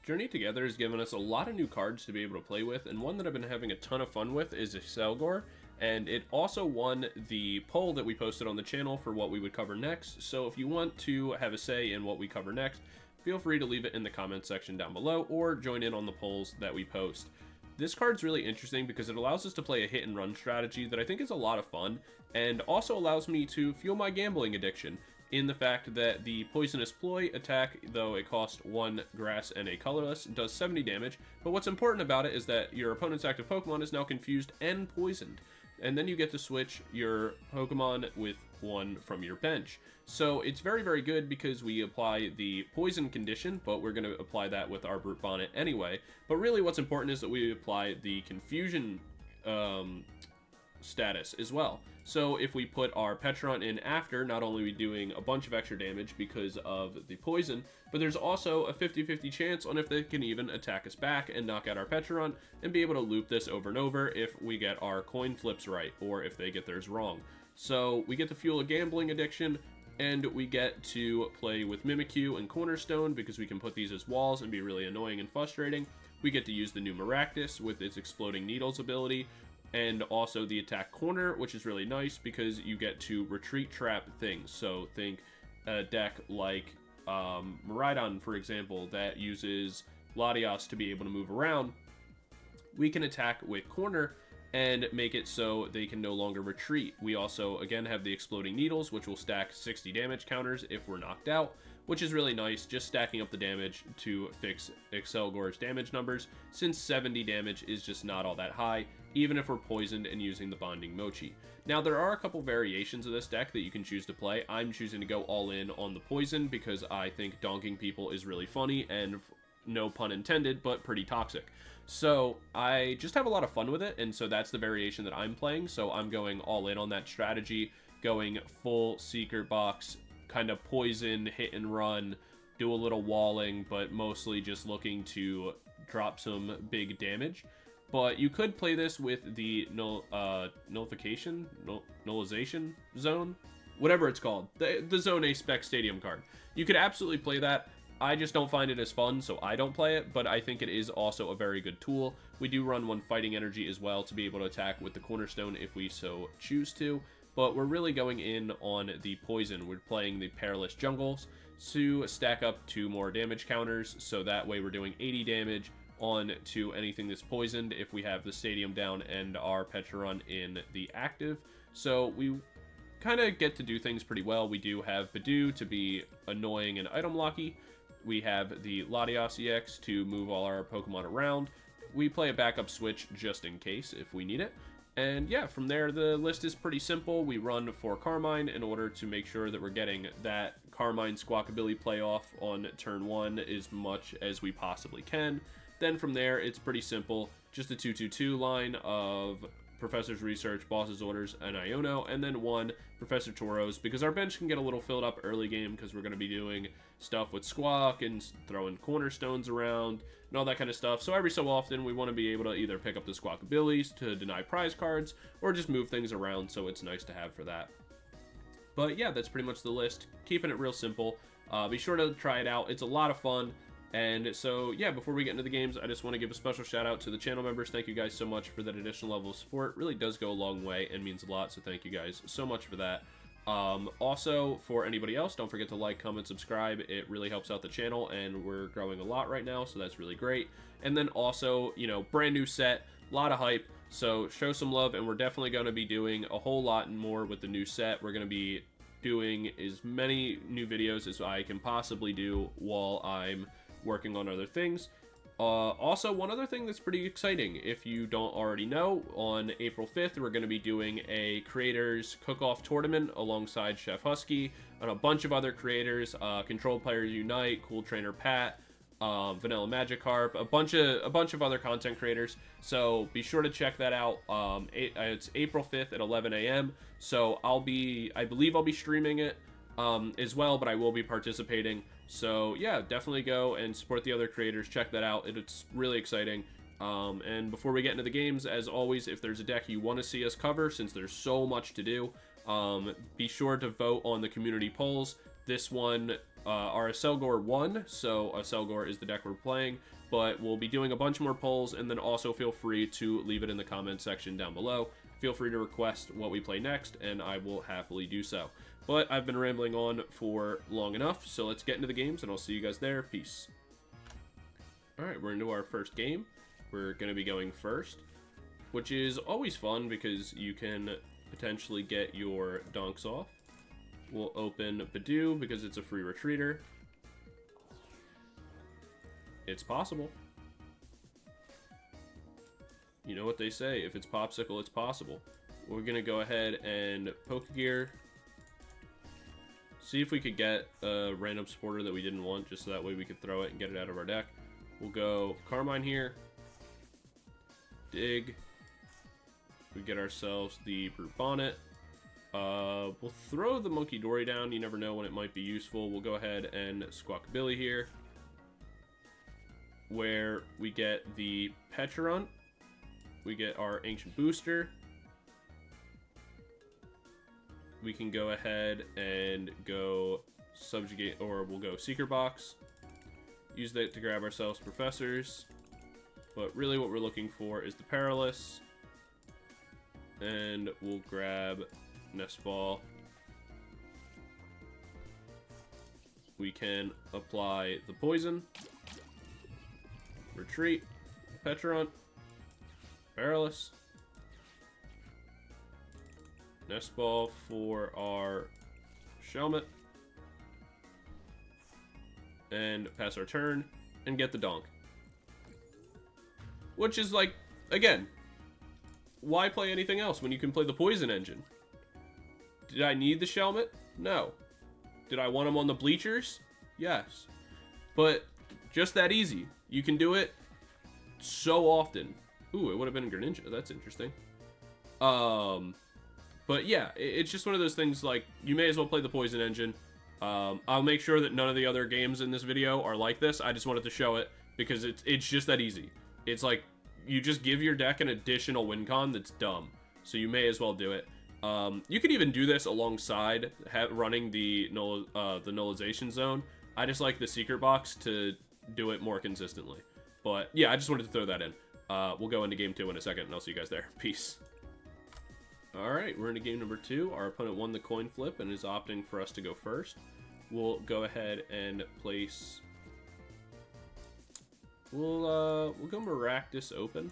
Journey Together has given us a lot of new cards to be able to play with, and one that I've been having a ton of fun with is Accelgor, and it also won the poll that we posted on the channel for what we would cover next, so if you want to have a say in what we cover next, feel free to leave it in the comment section down below, or join in on the polls that we post. This card's really interesting because it allows us to play a hit and run strategy that I think is a lot of fun, and also allows me to fuel my gambling addiction, in the fact that the Poisonous Ploy attack, though it costs 1 grass and a colorless, does 70 damage, but what's important about it is that your opponent's active Pokemon is now confused and poisoned, and then you get to switch your Pokemon with one from your bench. So it's very, very good because we apply the poison condition, but we're going to apply that with our Brute Bonnet anyway. But really what's important is that we apply the confusion status as well. So if we put our Pecharunt in after, not only are we doing a bunch of extra damage because of the poison, but there's also a 50-50 chance on if they can even attack us back and knock out our Pecharunt and be able to loop this over and over if we get our coin flips right or if they get theirs wrong. So we get to fuel a gambling addiction, and we get to play with Mimikyu and Cornerstone because we can put these as walls and be really annoying and frustrating. We get to use the new Maractus with its Exploding Needles ability, and also the attack corner, which is really nice because you get to retreat trap things. So think a deck like Miraidon, for example, that uses Latias to be able to move around. We can attack with corner and make it so they can no longer retreat. We also, again, have the Exploding Needles, which will stack 60 damage counters if we're knocked out, which is really nice, just stacking up the damage to fix Accelgor's damage numbers, since 70 damage is just not all that high, even if we're poisoned and using the Bonding Mochi. Now, there are a couple variations of this deck that you can choose to play. I'm choosing to go all in on the poison because I think donking people is really funny and, no pun intended, but pretty toxic. So I just have a lot of fun with it, and so that's the variation that I'm playing. So I'm going all in on that strategy, going full Secret Box, kind of poison, hit and run, do a little walling, but mostly just looking to drop some big damage. But you could play this with the nullization zone, whatever it's called, the Zone A Spec Stadium card. You could absolutely play that. I just don't find it as fun, so I don't play it, but I think it is also a very good tool. We do run one Fighting Energy as well to be able to attack with the Cornerstone if we so choose to, but we're really going in on the poison. We're playing the Perilous Jungles to stack up 2 more damage counters, so that way we're doing 80 damage on to anything that's poisoned if we have the Stadium down and our Pecharunt in the active. So we kind of get to do things pretty well. We do have Budew to be annoying and item locky. We have the Latias EX to move all our Pokemon around. We play a backup switch just in case if we need it. And yeah, from there, the list is pretty simple. We run for Carmine in order to make sure that we're getting that Carmine Squawkabilly playoff on turn 1 as much as we possibly can. Then from there, it's pretty simple. Just a 2-2-2 line of Professor's Research, Boss's Orders, and Iono, and then 1 Professor Turo's, because our bench can get a little filled up early game because we're going to be doing stuff with Squawk and throwing Cornerstones around and all that kind of stuff. So every so often we want to be able to either pick up the Squawkabillies to deny prize cards or just move things around, so it's nice to have for that. But yeah, that's pretty much the list. Keeping it real simple. Be sure to try it out. It's a lot of fun. And so, yeah, before we get into the games, I just want to give a special shout out to the channel members. Thank you guys so much for that additional level of support. It really does go a long way and means a lot, so thank you guys so much for that. Also, for anybody else, don't forget to like, comment, subscribe. It really helps out the channel, and we're growing a lot right now, so that's really great. And then also, you know, brand new set, a lot of hype, so show some love, and we're definitely going to be doing a whole lot more with the new set. We're going to be doing as many new videos as I can possibly do while I'm working on other things. Also, one other thing that's pretty exciting, if you don't already know, on April 5th, we're going to be doing a creators cook-off tournament alongside Chef Husky and a bunch of other creators, Control Players Unite, Cool Trainer Pat, Vanilla Magikarp, a bunch of other content creators. So be sure to check that out. It's April 5th at 11 a.m. So I believe I'll be streaming it as well, but I will be participating. So yeah, definitely go and support the other creators. Check that out. It's really exciting. And before we get into the games, as always, if there's a deck you want to see us cover, since there's so much to do, be sure to vote on the community polls. This one our Accelgor won, so Accelgor is the deck we're playing, but we'll be doing a bunch more polls, and then also feel free to leave it in the comment section down below. Feel free to request what we play next, and I will happily do so. But I've been rambling on for long enough, so let's get into the games, and I'll see you guys there. Peace. Alright, we're into our first game. We're going to be going first, which is always fun because you can potentially get your donks off. We'll open Budew because it's a free retreater. It's possible. You know what they say, if it's popsicle, it's possible. We're going to go ahead and Pokégear. See if we could get a random supporter that we didn't want, just so that way we could throw it and get it out of our deck. We'll go Carmine here. Dig. We get ourselves the Brute Bonnet. We'll throw the Monkey Dory down. You never know when it might be useful. We'll go ahead and Squawkabilly here, where we get the Pecharunt. We get our Ancient Booster. We can go ahead and go Subjugate, or we'll go Secret Box. Use that to grab ourselves Professors. But really what we're looking for is the Perilous. And we'll grab Nest Ball. We can apply the Poison. Retreat. Pecharunt. Perilous. Nest Ball for our Shelmet. And pass our turn and get the donk. Which is like, again, why play anything else when you can play the Poison engine? Did I need the Shelmet? No. Did I want him on the bleachers? Yes. But just that easy. You can do it so often. Ooh, it would have been Greninja. That's interesting. But yeah, it's just one of those things, like, you may as well play the Poison engine. I'll make sure that none of the other games in this video are like this. I just wanted to show it because it's just that easy. It's like, you just give your deck an additional win con that's dumb. So you may as well do it. You could even do this alongside running the nullization zone. I just like the Secret Box to do it more consistently. But yeah, I just wanted to throw that in. We'll go into game 2 in a second, and I'll see you guys there. Peace. Alright, we're into game number 2. Our opponent won the coin flip and is opting for us to go first. We'll go ahead and place... We'll go Maractus open.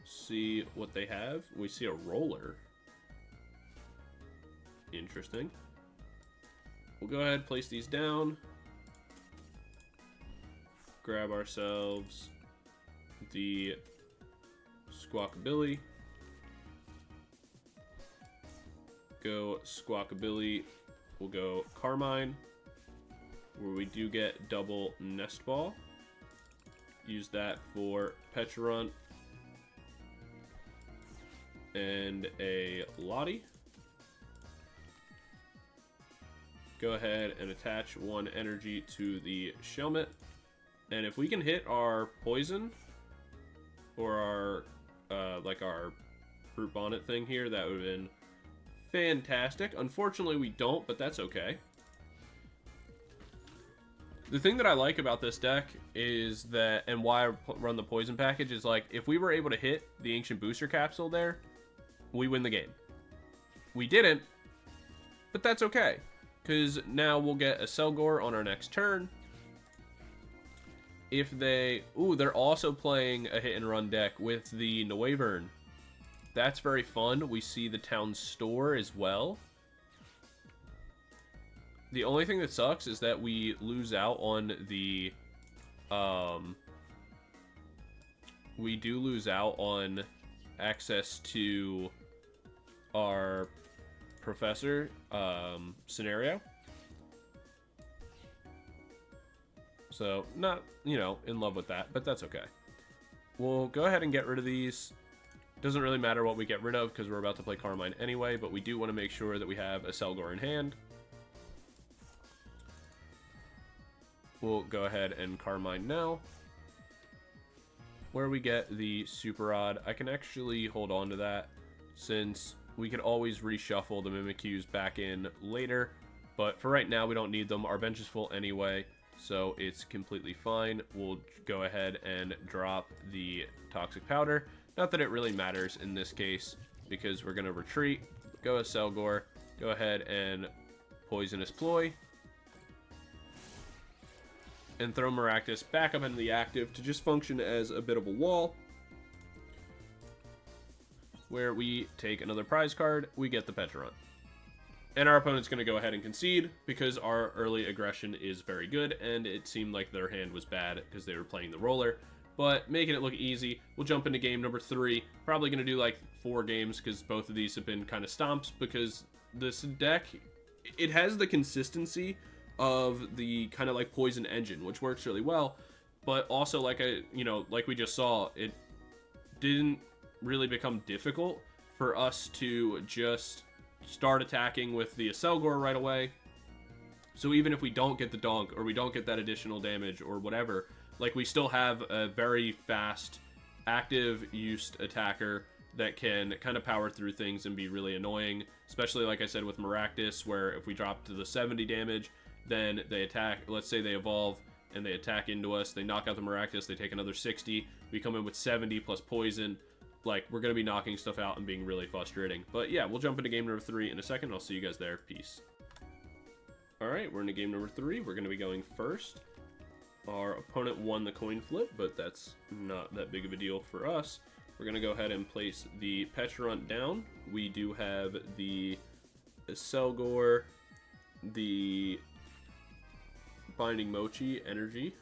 See what they have. We see a roller. Interesting. We'll go ahead and place these down. Grab ourselves the Squawkabilly. Go Squawkabilly. We'll go Carmine, where we do get double Nest Ball. Use that for Pecharunt and a Lottie. Go ahead and attach one energy to the Shelmet. And if we can hit our Poison or our like our Brute Bonnet thing here, that would have been fantastic. Unfortunately, we don't, but that's okay. The thing that I like about this deck is that, and why I run the Poison package, is like, if we were able to hit the Ancient Booster Capsule there, we win the game. We didn't, but that's okay, because now we'll get a Accelgor on our next turn. If they... Ooh, they're also playing a hit and run deck with the Noivern. That's very fun. We see the town store as well. The only thing that sucks is that we lose out on the... we do lose out on access to our Professor scenario. So, not, you know, in love with that, but that's okay. We'll go ahead and get rid of these. Doesn't really matter what we get rid of because we're about to play Carmine anyway, but we do want to make sure that we have a Accelgor in hand. We'll go ahead and Carmine now. Where we get the Super Rod, I can actually hold on to that since we can always reshuffle the Mimikyus back in later. But for right now, we don't need them. Our bench is full anyway, so it's completely fine. We'll go ahead and drop the Toxic Powder. Not that it really matters in this case, because we're going to retreat, go Accelgor, go ahead and Poisonous Ploy, and throw Maractus back up into the active to just function as a bit of a wall, where we take another prize card, we get the Pecharunt. And our opponent's going to go ahead and concede because our early aggression is very good, and it seemed like their hand was bad because they were playing the roller. But making it look easy, we'll jump into game number 3. Probably going to do like 4 games because both of these have been kind of stomps, because this deck, it has the consistency of the kind of like Poison Engine, which works really well. But also, like like we just saw, it didn't really become difficult for us to just start attacking with the Accelgor right away. So even if we don't get the donk, or we don't get that additional damage or whatever, like we still have a very fast, active used attacker that can kind of power through things and be really annoying. Especially like I said with Maractus, where if we drop to the 70 damage, then they attack, let's say they evolve and they attack into us, they knock out the Maractus, they take another 60, we come in with 70 plus poison. Like, we're going to be knocking stuff out and being really frustrating. But yeah, we'll jump into game number 3 in a second. I'll see you guys there. Peace. Alright, we're into game number 3. We're going to be going first. Our opponent won the coin flip, but that's not that big of a deal for us. We're going to go ahead and place the Pecharunt down. We do have the Accelgor, the Binding Mochi energy,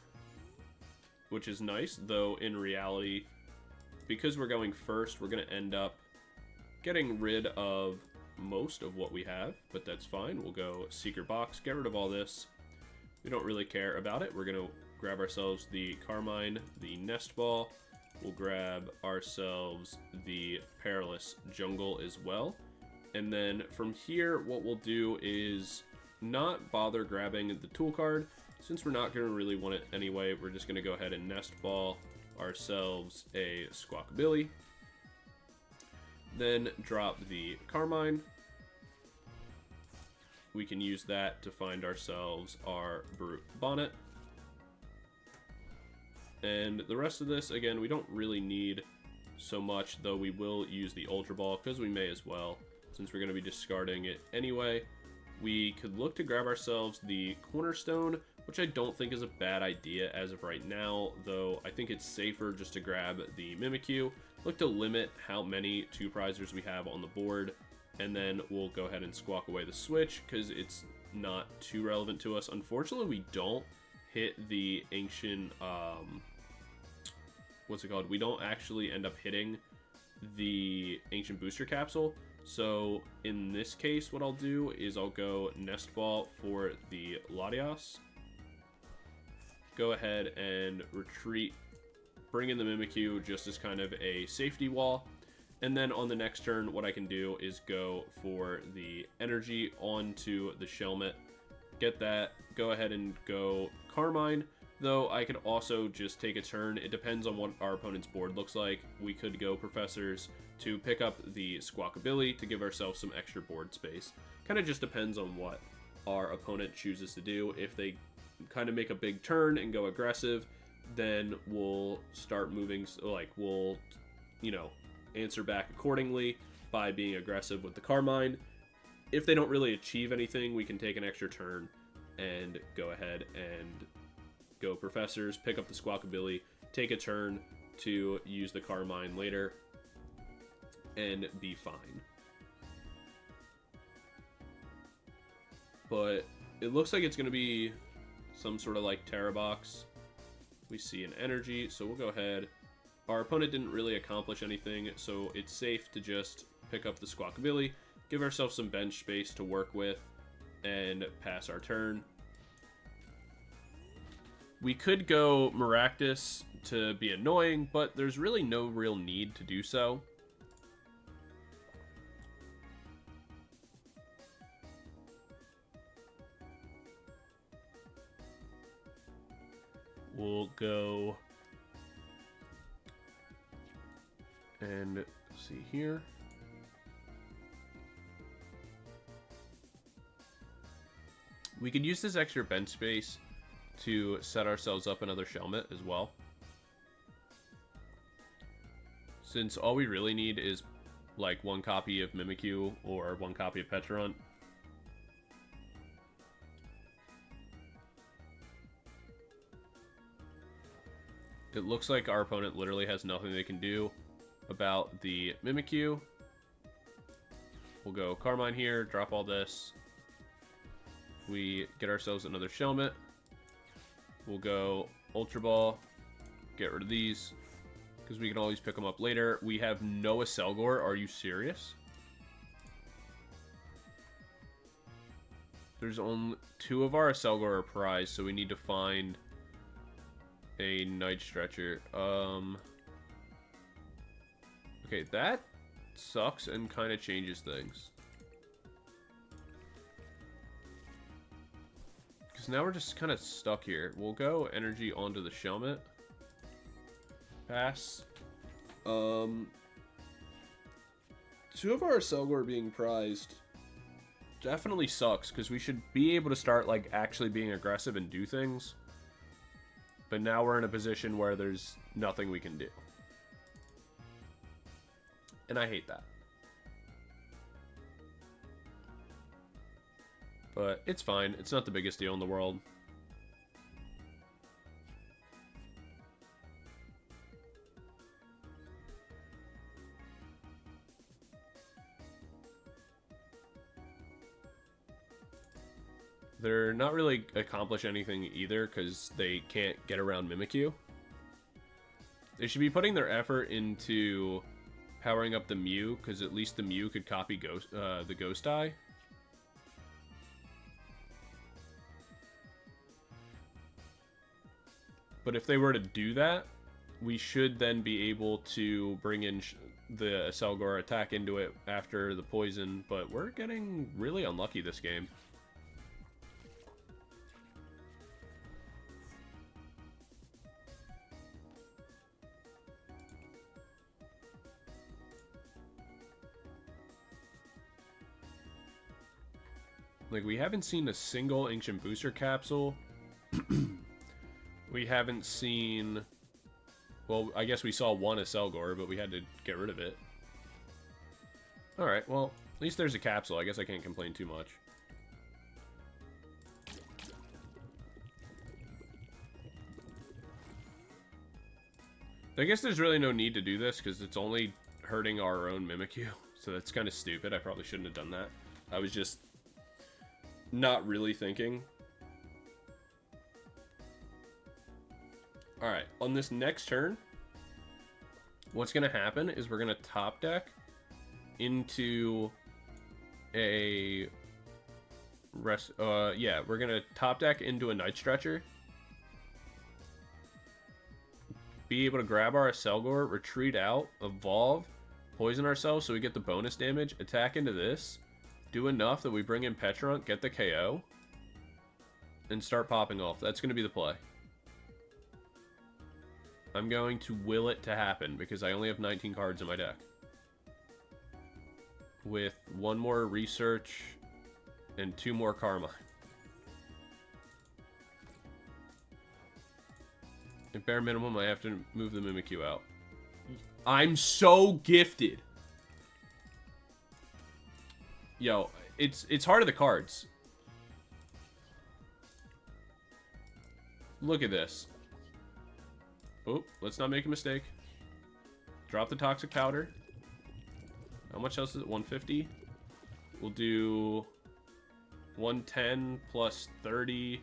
which is nice, though in reality, because we're going first, we're going to end up getting rid of most of what we have, but that's fine. We'll go Secret Box, get rid of all this. We don't really care about it. We're going to grab ourselves the Carmine, the Nest Ball. We'll grab ourselves the Perilous Jungle as well. And then from here, what we'll do is not bother grabbing the tool card. Since we're not going to really want it anyway, we're just going to go ahead and Nest Ball ourselves a Squawkabilly, then drop the Carmine. We can use that to find ourselves our Brute Bonnet, and the rest of this, again, we don't really need so much, though we will use the Ultra Ball because we may as well, since we're going to be discarding it anyway. We could look to grab ourselves the Cornerstone, which I don't think is a bad idea as of right now, though I think it's safer just to grab the Mimikyu. Look to limit how many 2-prizers we have on the board, and then we'll go ahead and squawk away the switch, because it's not too relevant to us. Unfortunately, we don't hit the ancient, what's it called? We don't actually end up hitting the ancient booster capsule. So in this case, what I'll do is I'll go Nest Ball for the Latias. Go ahead and retreat, bring in the Mimikyu just as kind of a safety wall. And then on the next turn, what I can do is go for the energy onto the Shelmet. Get that, go ahead and go Carmine. Though I could also just take a turn. It depends on what our opponent's board looks like. We could go Professors to pick up the Squawkabilly to give ourselves some extra board space. Kind of just depends on what our opponent chooses to do. If they kind of make a big turn and go aggressive, then we'll start moving, like we'll, answer back accordingly by being aggressive with the Carmine. If they don't really achieve anything, we can take an extra turn and go ahead and go Professors, pick up the Squawkabilly, take a turn to use the Carmine later, and be fine. But it looks like it's going to be some sort of like Terra Box. We see an energy, so we'll go ahead. Our opponent didn't really accomplish anything, so it's safe to just pick up the Squawkabilly, give ourselves some bench space to work with, and pass our turn. We could go Maractus to be annoying, but there's really no real need to do so. We'll go and see here. We could use this extra bench space to set ourselves up another Shelmet as well. Since all we really need is like one copy of Mimikyu or one copy of Pecharunt. It looks like our opponent literally has nothing they can do about the Mimikyu. We'll go Carmine here, drop all this. We get ourselves another Shelmet. We'll go Ultra Ball, get rid of these, because we can always pick them up later. We have no Accelgor. Are you serious? There's only 2 of our Accelgor are prized, so we need to find a Night Stretcher. Okay, that sucks and kind of changes things. Because now we're just kind of stuck here. We'll go energy onto the Shelmet. Pass. 2 of our Accelgor being prized definitely sucks, because we should be able to start like actually being aggressive and do things. But now we're in a position where there's nothing we can do. And I hate that. But it's fine. It's not the biggest deal in the world. They're not really accomplish anything either because they can't get around Mimikyu. They should be putting their effort into powering up the Mew, because at least the Mew could copy the Ghost Eye. But if they were to do that, we should then be able to bring in the Accelgor attack into it after the poison, but we're getting really unlucky this game. Like, we haven't seen a single Ancient Booster Capsule. We haven't seen... Well, I guess we saw one Accelgor, but we had to get rid of it. Alright, well, at least there's a Capsule. I guess I can't complain too much. I guess there's really no need to do this, because it's only hurting our own Mimikyu. So that's kind of stupid. I probably shouldn't have done that. I was just not really thinking. Alright, on this next turn, what's going to happen is we're going to top deck into a... we're going to top deck into a Night Stretcher. Be able to grab our Accelgor, retreat out, evolve, poison ourselves so we get the bonus damage, attack into this, do enough that we bring in Pecharunt, get the KO, and start popping off. That's going to be the play. I'm going to will it to happen because I only have 19 cards in my deck. With one more research and 2 more Carmine. At bare minimum, I have to move the Mimikyu out. I'm so gifted. Yo, it's Heart of the Cards. Look at this. Oh, let's not make a mistake. Drop the Toxic Powder. How much else is it? 150? We'll do 110 plus 30.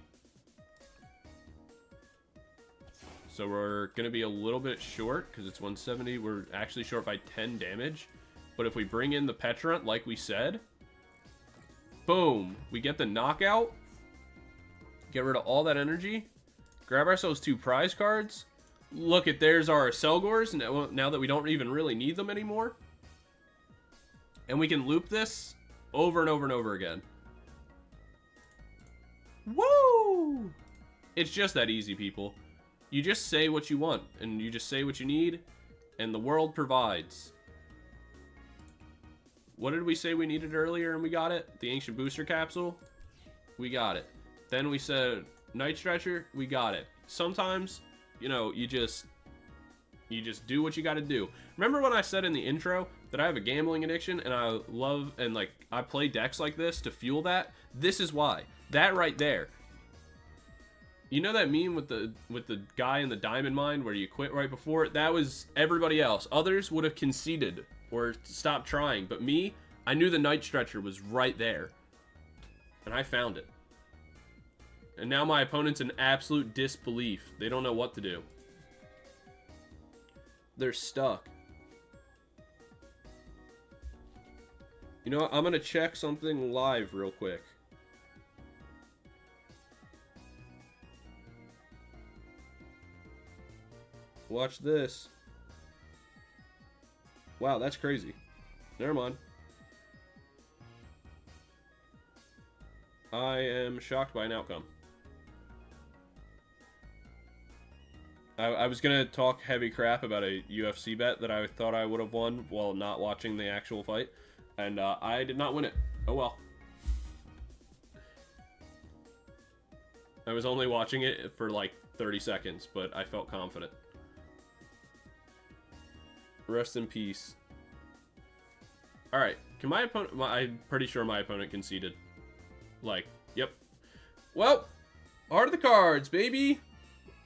So we're going to be a little bit short because it's 170. We're actually short by 10 damage. But if we bring in the Pecharunt like we said, boom, we get the knockout. Get rid of all that energy. Grab ourselves 2 prize cards. Look at, there's our Accelgors now that we don't even really need them anymore. And we can loop this over and over and over again. Woo! It's just that easy, people. You just say what you want, and you just say what you need, and the world provides. What did we say we needed earlier and we got it? The Ancient Booster Capsule? We got it. Then we said, Night Stretcher, we got it. Sometimes, you know, you just do what you got to do. Remember when I said in the intro that I have a gambling addiction and I love, and like, I play decks like this to fuel that? This is why. That right there. You know that meme with the guy in the diamond mine where you quit right before it? That was everybody else. Others would have conceded or stopped trying, but me, I knew the Night Stretcher was right there. And I found it. And now my opponent's in absolute disbelief. They don't know what to do. They're stuck. You know what? I'm going to check something live real quick. Watch this. Wow, that's crazy. Never mind. I am shocked by an outcome. I was going to talk heavy crap about a UFC bet that I thought I would have won while not watching the actual fight. And I did not win it. Oh well. I was only watching it for like 30 seconds, but I felt confident. Rest in peace. Alright, can my opponent... I'm pretty sure my opponent conceded. Like, yep. Well, heart of the cards, baby.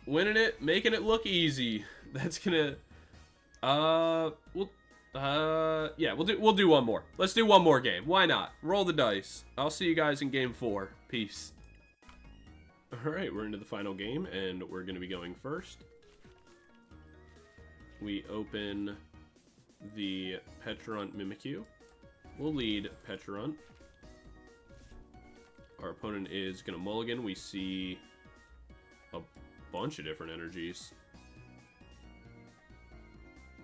Winning it, making it look easy. That's gonna... yeah, we'll do one more. Let's do one more game. Why not? Roll the dice. I'll see you guys in game 4. Peace. Alright, we're into the final game, and we're gonna be going first. We open the Pecharunt Mimikyu. We'll lead Pecharunt. Our opponent is gonna mulligan. We see a bunch of different energies.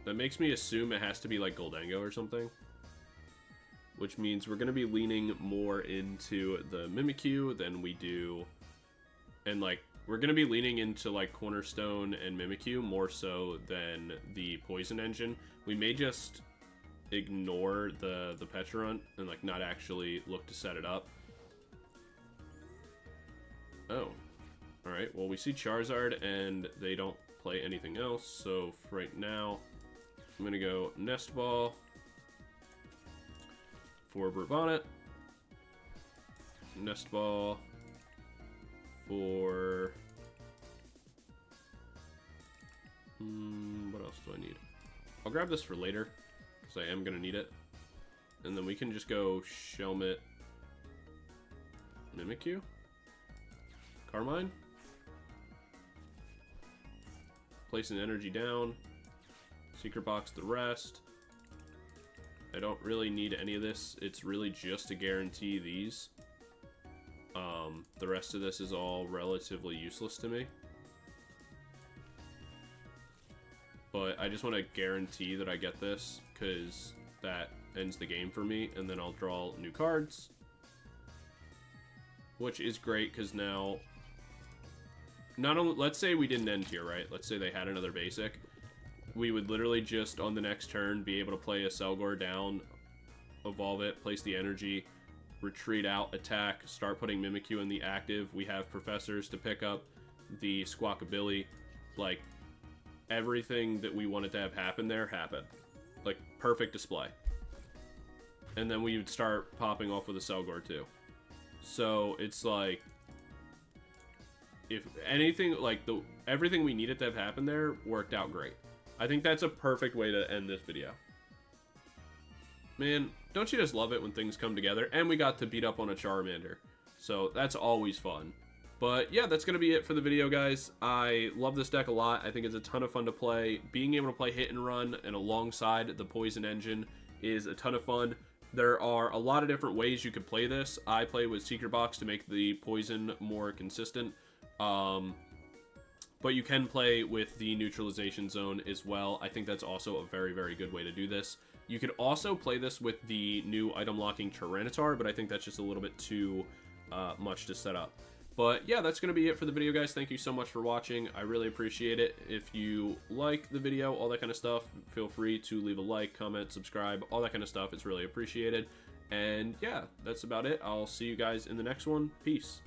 That makes me assume it has to be like Goldango or something. Which means we're gonna be leaning more into the Mimikyu than we do. And like, we're gonna be leaning into like Cornerstone and Mimikyu more so than the Poison Engine. We may just ignore the Pecharunt and like not actually look to set it up. Oh. Alright, well we see Charizard and they don't play anything else, so for right now I'm gonna go Nest Ball for Brute Bonnet. Nest Ball for... what else do I need? I'll grab this for later, because I am going to need it. And then we can just go Shelmet Mimikyu. Carmine. Place an energy down. Secret Box the rest. I don't really need any of this. It's really just to guarantee these. The rest of this is all relatively useless to me. But I just want to guarantee that I get this, because that ends the game for me, and then I'll draw new cards. Which is great, because now... Not only, let's say we didn't end here, right? Let's say they had another basic. We would literally just, on the next turn, be able to play a Accelgor down, evolve it, place the energy, retreat out, attack, start putting Mimikyu in the active. We have professors to pick up, the Squawkabilly, like, everything that we wanted to have happen there happened. Like, perfect display. And then we would start popping off with a Accelgor too. So, it's like, if anything, like, everything we needed to have happen there worked out great. I think that's a perfect way to end this video. Man, don't you just love it when things come together? And we got to beat up on a Charmander. So that's always fun. But yeah, that's going to be it for the video, guys. I love this deck a lot. I think it's a ton of fun to play. Being able to play hit and run and alongside the Poison Engine is a ton of fun. There are a lot of different ways you could play this. I play with Secret Box to make the Poison more consistent. But you can play with the Neutralization Zone as well. I think that's also a very, very good way to do this. You could also play this with the new item locking Tyranitar, but I think that's just a little bit too much to set up. But yeah, that's going to be it for the video, guys. Thank you so much for watching. I really appreciate it. If you like the video, all that kind of stuff, feel free to leave a like, comment, subscribe, all that kind of stuff. It's really appreciated. And yeah, that's about it. I'll see you guys in the next one. Peace.